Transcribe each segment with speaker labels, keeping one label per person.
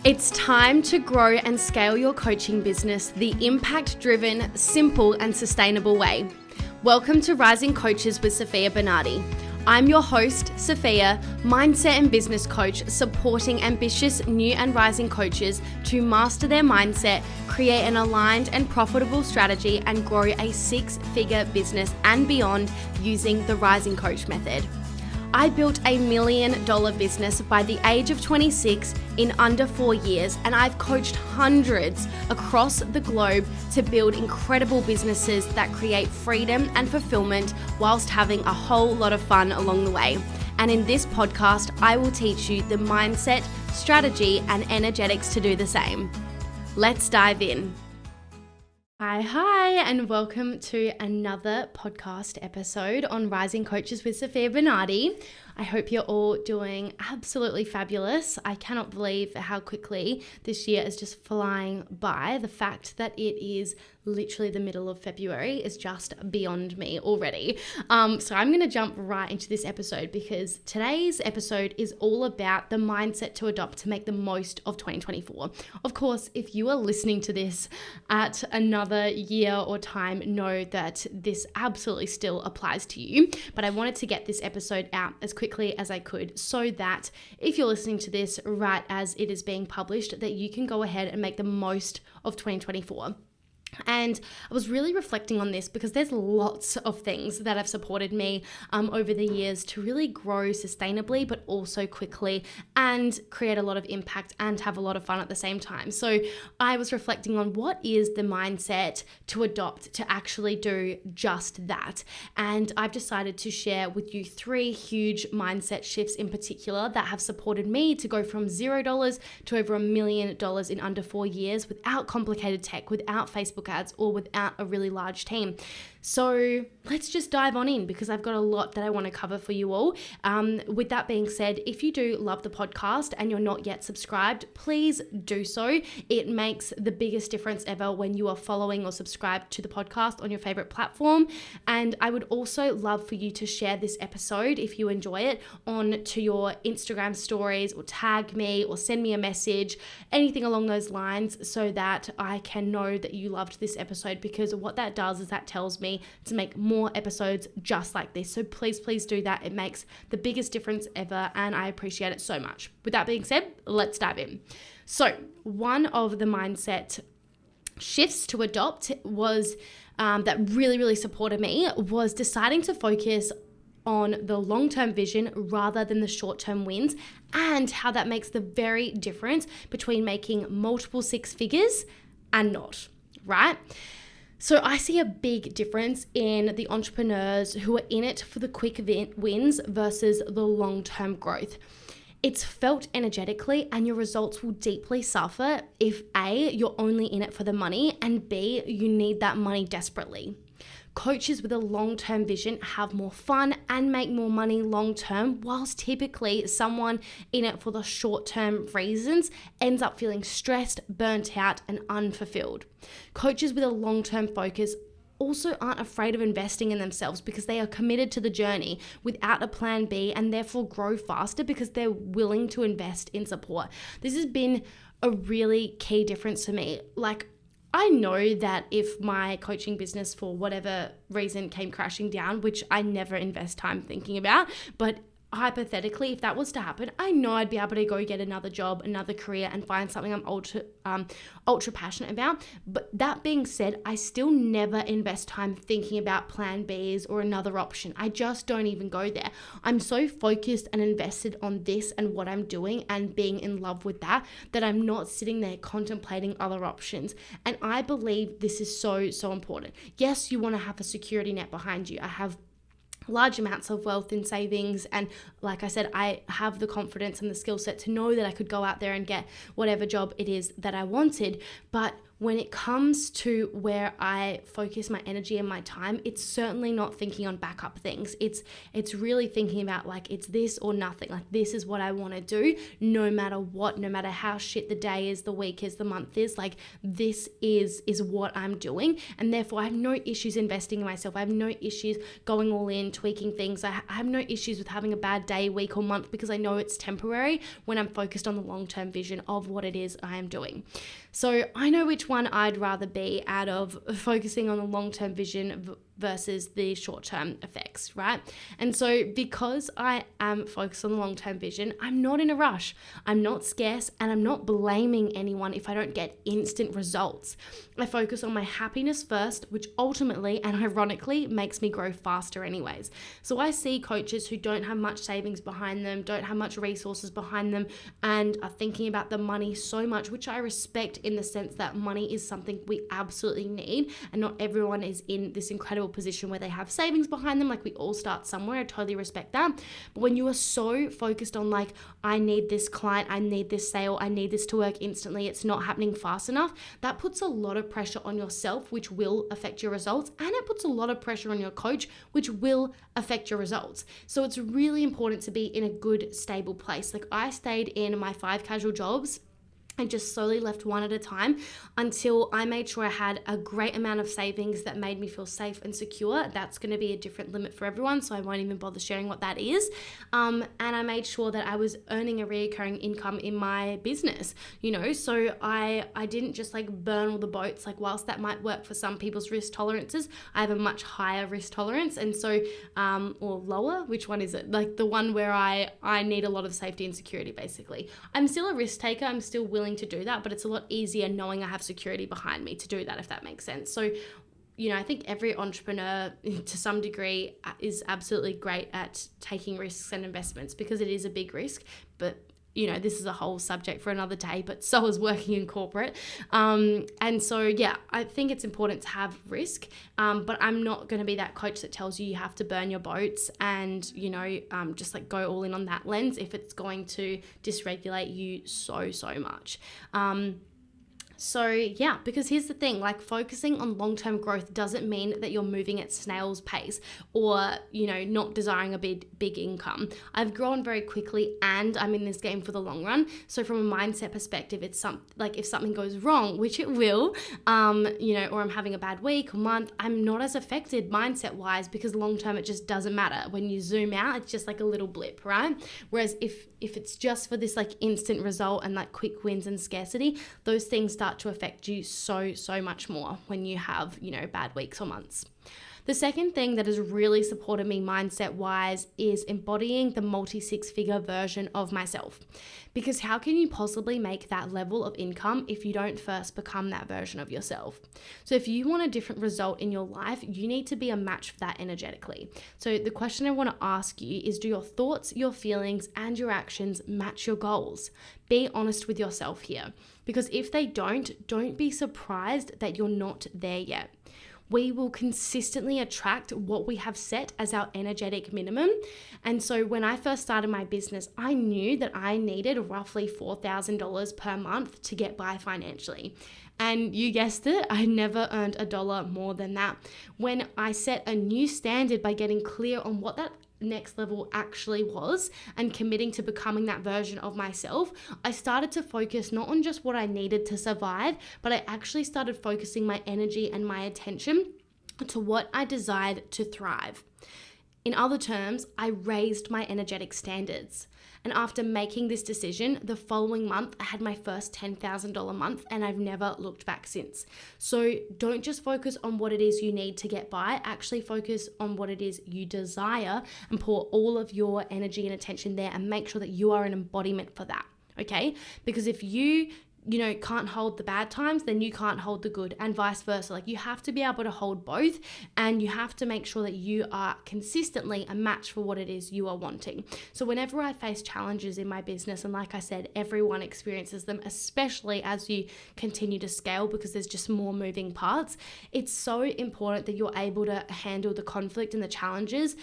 Speaker 1: It's time to grow and scale your coaching business the impact-driven, simple and sustainable way. Welcome to Rising Coaches with Sofia Bernardi. I'm your host, Sofia, mindset and business coach, supporting ambitious new and rising coaches to master their mindset, create an aligned and profitable strategy, and grow a six-figure business and beyond using the Rising Coach method. I built a $1 million business by the age of 26 in under 4 years, and I've coached hundreds across the globe to build incredible businesses that create freedom and fulfillment whilst having a whole lot of fun along the way. And in this podcast, I will teach you the mindset, strategy, and energetics to do the same. Let's dive in. Hi, and welcome to another podcast episode on Rising Coaches with Sofia Bernardi. I hope you're all doing absolutely fabulous. I cannot believe how quickly this year is just flying by. The fact that it is literally the middle of February is just beyond me already. So I'm going to jump right into this episode because today's episode is all about the mindset to adopt to make the most of 2024. Of course, if you are listening to this at another year or time, know that this absolutely still applies to you. But I wanted to get this episode out as quickly as I could so that if you're listening to this right as it is being published, that you can go ahead and make the most of 2024. And I was really reflecting on this because there's lots of things that have supported me over the years to really grow sustainably, but also quickly and create a lot of impact and have a lot of fun at the same time. So I was reflecting on what is the mindset to adopt to actually do just that. And I've decided to share with you 3 huge mindset shifts in particular that have supported me to go from $0 to over $1 million in under 4 years without complicated tech, without Facebook ads, or without a really large team. So let's just dive on in because I've got a lot that I want to cover for you all. With that being said, if you do love the podcast and you're not yet subscribed, please do so. It makes the biggest difference ever when you are following or subscribed to the podcast on your favorite platform. And I would also love for you to share this episode if you enjoy it on to your Instagram stories or tag me or send me a message, anything along those lines so that I can know that you loved this episode, because what that does is that tells me to make more episodes just like this. So please do that. It makes the biggest difference ever and I appreciate it so much. With that being said, let's dive in. So one of the mindset shifts to adopt was that really supported me was deciding to focus on the long-term vision rather than the short-term wins, and how that makes the very difference between making multiple 6 figures and not, right? So I see a big difference in the entrepreneurs who are in it for the quick wins versus the long-term growth. It's felt energetically, and your results will deeply suffer if A, you're only in it for the money, and B, you need that money desperately. Coaches with a long-term vision have more fun and make more money long-term, whilst typically someone in it for the short-term reasons ends up feeling stressed, burnt out, and unfulfilled. Coaches with a long-term focus also aren't afraid of investing in themselves because they are committed to the journey without a plan B, and therefore grow faster because they're willing to invest in support. This has been a really key difference to me. I know that if my coaching business for whatever reason came crashing down, which I never invest time thinking about, but hypothetically, if that was to happen, I know I'd be able to go get another job, another career, and find something I'm ultra passionate about. But that being said, I still never invest time thinking about plan Bs or another option. I just don't even go there. I'm so focused and invested on this and what I'm doing and being in love with that I'm not sitting there contemplating other options. And I believe this is so important. Yes, you want to have a security net behind you. I have large amounts of wealth in savings, and like I said, I have the confidence and the skill set to know that I could go out there and get whatever job it is that I wanted. But when it comes to where I focus my energy and my time, it's certainly not thinking on backup things. It's really thinking about like, it's this or nothing. Like, this is what I want to do no matter what, no matter how shit the day is, the week is, the month is. Like, this is what I'm doing. And therefore I have no issues investing in myself. I have no issues going all in, tweaking things. I have no issues with having a bad day, week or month, because I know it's temporary when I'm focused on the long-term vision of what it is I am doing. So I know which one I'd rather be out of focusing on the long-term vision versus the short-term effects, right? And so because I am focused on the long-term vision, I'm not in a rush, I'm not scarce, and I'm not blaming anyone if I don't get instant results. I focus on my happiness first, which ultimately and ironically makes me grow faster anyways. So I see coaches who don't have much savings behind them, don't have much resources behind them, and are thinking about the money so much, which I respect in the sense that money is something we absolutely need, and not everyone is in this incredible position where they have savings behind them. Like, we all start somewhere. I totally respect that. But when you are so focused on like, I need this client, I need this sale, I need this to work instantly, it's not happening fast enough, that puts a lot of pressure on yourself, which will affect your results, and it puts a lot of pressure on your coach, which will affect your results. So it's really important to be in a good, stable place. Like, I stayed in my 5 casual jobs and just slowly left one at a time until I made sure I had a great amount of savings that made me feel safe and secure. That's going to be a different limit for everyone, so I won't even bother sharing what that is. And I made sure that I was earning a recurring income in my business, so I didn't just like burn all the boats. Like, whilst that might work for some people's risk tolerances, I have a much higher risk tolerance. And so, or lower, which one is it? Like the one where I need a lot of safety and security, basically. I'm still a risk taker. I'm still willing to do that, but it's a lot easier knowing I have security behind me to do that, if that makes sense. So, I think every entrepreneur to some degree is absolutely great at taking risks and investments, because it is a big risk, but this is a whole subject for another day, but so is working in corporate. And so, yeah, I think it's important to have risk, but I'm not going to be that coach that tells you have to burn your boats and, just like go all in on that lens if it's going to dysregulate you so much. So yeah, because here's the thing, like, focusing on long-term growth doesn't mean that you're moving at snail's pace or, not desiring a big income. I've grown very quickly and I'm in this game for the long run. So from a mindset perspective, it's like, if something goes wrong, which it will, or I'm having a bad week or month, I'm not as affected mindset wise, because long-term it just doesn't matter. When you zoom out, it's just like a little blip, right? Whereas if it's just for this like instant result and like quick wins and scarcity, those things start to affect you so much more when you have, bad weeks or months. The second thing that has really supported me mindset wise is embodying the multi-6-figure version of myself. Because how can you possibly make that level of income if you don't first become that version of yourself? So if you want a different result in your life, you need to be a match for that energetically. So the question I want to ask you is, do your thoughts, your feelings, and your actions match your goals? Be honest with yourself here. Because if they don't be surprised that you're not there yet. We will consistently attract what we have set as our energetic minimum. And so when I first started my business, I knew that I needed roughly $4,000 per month to get by financially. And you guessed it, I never earned $1 more than that. When I set a new standard by getting clear on what that next level actually was and committing to becoming that version of myself, I started to focus not on just what I needed to survive, but I actually started focusing my energy and my attention to what I desired to thrive. In other terms, I raised my energetic standards. And after making this decision, the following month, I had my first $10,000 month, and I've never looked back since. So don't just focus on what it is you need to get by, actually focus on what it is you desire and pour all of your energy and attention there, and make sure that you are an embodiment for that, okay? Because if you can't hold the bad times, then you can't hold the good, and vice versa. Like, you have to be able to hold both, and you have to make sure that you are consistently a match for what it is you are wanting. So whenever I face challenges in my business, and like I said, everyone experiences them, especially as you continue to scale, because there's just more moving parts, it's so important that you're able to handle the conflict and the challenges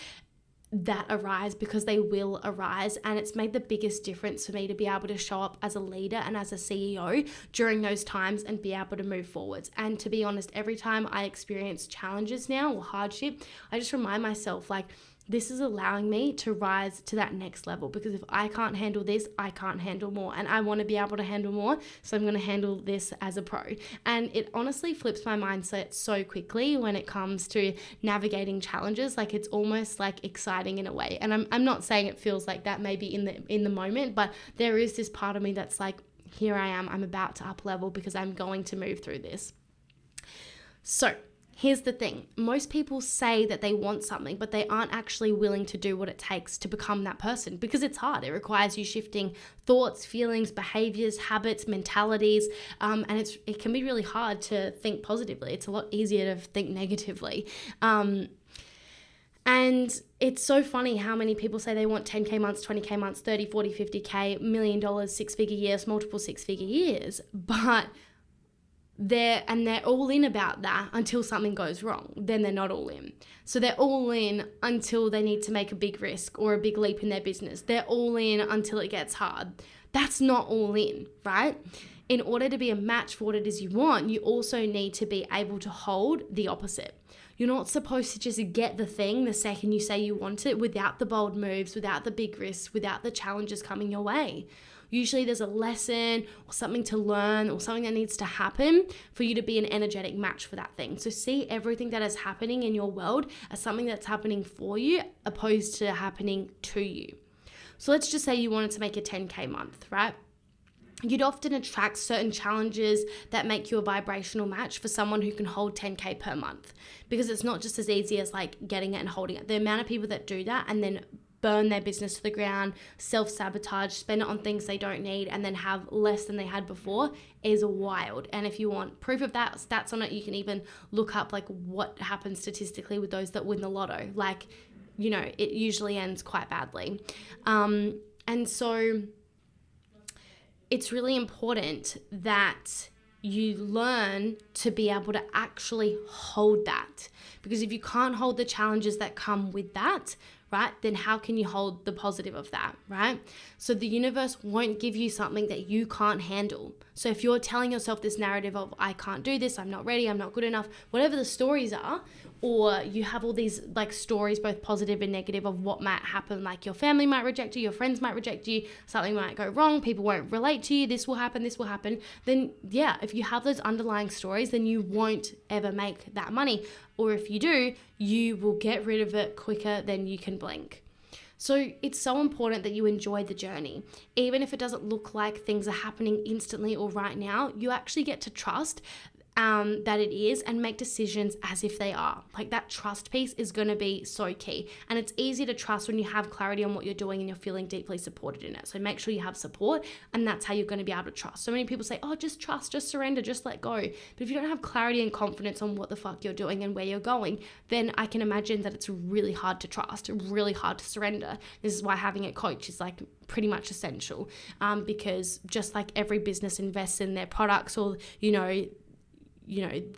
Speaker 1: that arise, because they will arise. And it's made the biggest difference for me to be able to show up as a leader and as a CEO during those times and be able to move forwards. And to be honest, every time I experience challenges now or hardship, I just remind myself, like, this is allowing me to rise to that next level, because if I can't handle this, I can't handle more, and I want to be able to handle more. So I'm going to handle this as a pro. And it honestly flips my mindset so quickly when it comes to navigating challenges. Like, it's almost like exciting in a way. And I'm not saying it feels like that maybe in the moment, but there is this part of me that's like, here I am, I'm about to up level because I'm going to move through this. So here's the thing. Most people say that they want something, but they aren't actually willing to do what it takes to become that person, because it's hard. It requires you shifting thoughts, feelings, behaviors, habits, mentalities, and it can be really hard to think positively. It's a lot easier to think negatively. And it's so funny how many people say they want 10K months, 20K months, 30, 40, 50K, $1 million, 6-figure years, multiple 6-figure years, but they're all in about that until something goes wrong. Then they're not all in. So they're all in until they need to make a big risk or a big leap in their business. They're all in until it gets hard. That's not all in, right? In order to be a match for what it is you want, you also need to be able to hold the opposite. You're not supposed to just get the thing the second you say you want it without the bold moves, without the big risks, without the challenges coming your way. Usually there's a lesson or something to learn or something that needs to happen for you to be an energetic match for that thing. So see everything that is happening in your world as something that's happening for you, opposed to happening to you. So let's just say you wanted to make a 10K month, right? You'd often attract certain challenges that make you a vibrational match for someone who can hold 10K per month, because it's not just as easy as like getting it and holding it. The amount of people that do that and then burn their business to the ground, self-sabotage, spend it on things they don't need, and then have less than they had before is wild. And if you want proof of that, stats on it, you can even look up like what happens statistically with those that win the lotto. Like, you know, it usually ends quite badly. And so it's really important that you learn to be able to actually hold that, because if you can't hold the challenges that come with that, right, then how can you hold the positive of that, right? So the universe won't give you something that you can't handle. So if you're telling yourself this narrative of, I can't do this, I'm not ready, I'm not good enough, whatever the stories are, or you have all these like stories, both positive and negative, of what might happen, like your family might reject you, your friends might reject you, something might go wrong, people won't relate to you, this will happen, then yeah, if you have those underlying stories, then you won't ever make that money. Or if you do, you will get rid of it quicker than you can blink. So it's so important that you enjoy the journey. Even if it doesn't look like things are happening instantly or right now, you actually get to trust that it is, and make decisions as if they are. Like, that trust piece is going to be so key. And it's easy to trust when you have clarity on what you're doing and you're feeling deeply supported in it. So make sure you have support, and that's how you're going to be able to trust. So many people say, oh, just trust, just surrender, just let go. But if you don't have clarity and confidence on what the fuck you're doing and where you're going, then I can imagine that it's really hard to trust, really hard to surrender. This is why having a coach is like pretty much essential, because just like every business invests in their products, or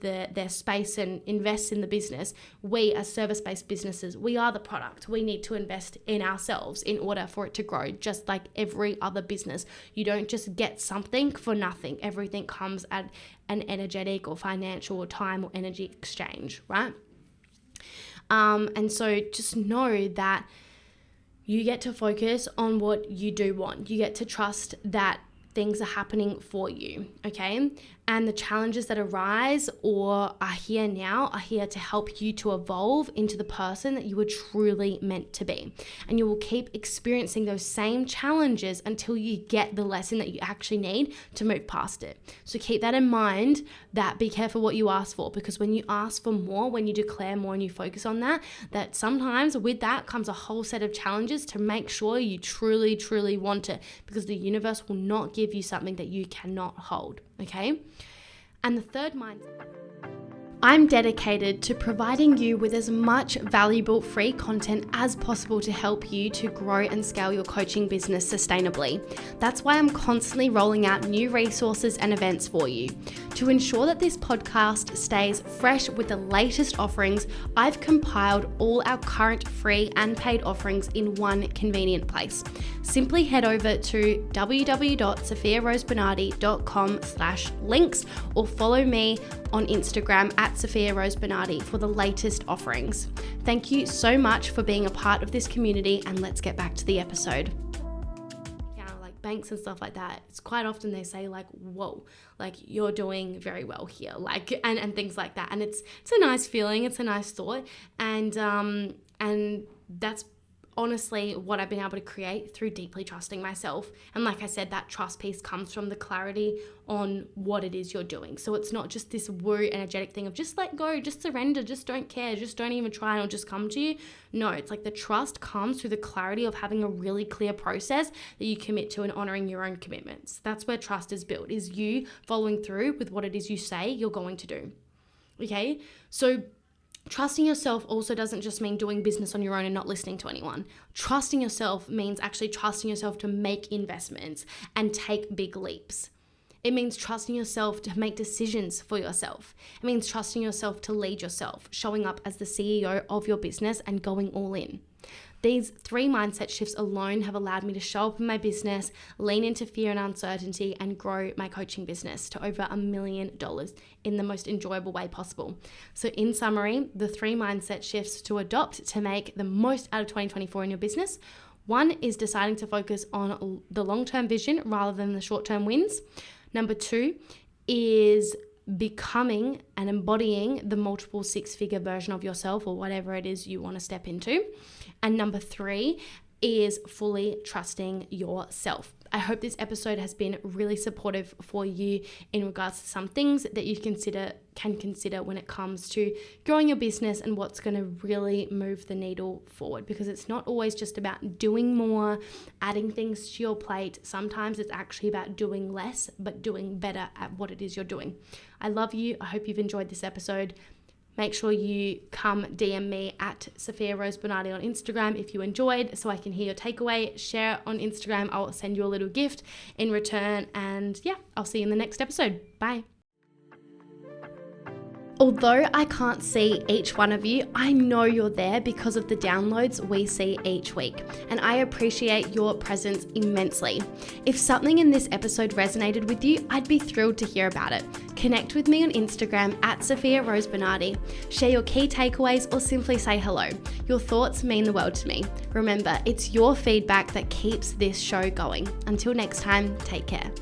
Speaker 1: their space and invest in the business, we as service-based businesses, we are the product. We need to invest in ourselves in order for it to grow, just like every other business. You don't just get something for nothing. Everything comes at an energetic or financial or time or energy exchange, right? And so just know that you get to focus on what you do want. You get to trust that things are happening for you, okay? And the challenges that arise or are here now are here to help you to evolve into the person that you were truly meant to be. And you will keep experiencing those same challenges until you get the lesson that you actually need to move past it. So keep that in mind, that be careful what you ask for, because when you ask for more, when you declare more and you focus on that sometimes with that comes a whole set of challenges to make sure you truly, truly want it, because the universe will not give you something that you cannot hold, okay? And the third mindset, I'm dedicated to providing you with as much valuable free content as possible to help you to grow and scale your coaching business sustainably. That's why I'm constantly rolling out new resources and events for you. To ensure that this podcast stays fresh with the latest offerings, I've compiled all our current free and paid offerings in one convenient place. Simply head over to www.sofiarosebernardi.com/links or follow me on Instagram at Sofia Rose Bernardi for the latest offerings. Thank you so much for being a part of this community, and let's get back to the episode. Banks and stuff like that, it's quite often they say like, whoa, like you're doing very well here, like and things like that, and it's a nice feeling, it's a nice thought, and that's honestly what I've been able to create through deeply trusting myself. And like I said, that trust piece comes from the clarity on what it is you're doing. So it's not just this woo energetic thing of just let go, just surrender, just don't care, just don't even try, and it'll just come to you. No, it's like the trust comes through the clarity of having a really clear process that you commit to and honoring your own commitments. That's where trust is built, is you following through with what it is you say you're going to do. Okay, so trusting yourself also doesn't just mean doing business on your own and not listening to anyone. Trusting yourself means actually trusting yourself to make investments and take big leaps. It means trusting yourself to make decisions for yourself. It means trusting yourself to lead yourself, showing up as the CEO of your business and going all in. These 3 mindset shifts alone have allowed me to show up in my business, lean into fear and uncertainty, and grow my coaching business to over $1 million in the most enjoyable way possible. So in summary, the 3 mindset shifts to adopt to make the most out of 2024 in your business. 1 is deciding to focus on the long-term vision rather than the short-term wins. Number 2 is becoming and embodying the multiple 6-figure version of yourself, or whatever it is you want to step into. And number 3 is fully trusting yourself. I hope this episode has been really supportive for you in regards to some things that you can consider when it comes to growing your business and what's going to really move the needle forward, because it's not always just about doing more, adding things to your plate. Sometimes it's actually about doing less, but doing better at what it is you're doing. I love you. I hope you've enjoyed this episode. Make sure you come DM me at Sofia Rose Bernardi on Instagram if you enjoyed, so I can hear your takeaway. Share on Instagram. I'll send you a little gift in return. And yeah, I'll see you in the next episode. Bye. Although I can't see each one of you, I know you're there because of the downloads we see each week, and I appreciate your presence immensely. If something in this episode resonated with you, I'd be thrilled to hear about it. Connect with me on Instagram at Sofia Rose Bernardi. Share your key takeaways or simply say hello. Your thoughts mean the world to me. Remember, it's your feedback that keeps this show going. Until next time, take care.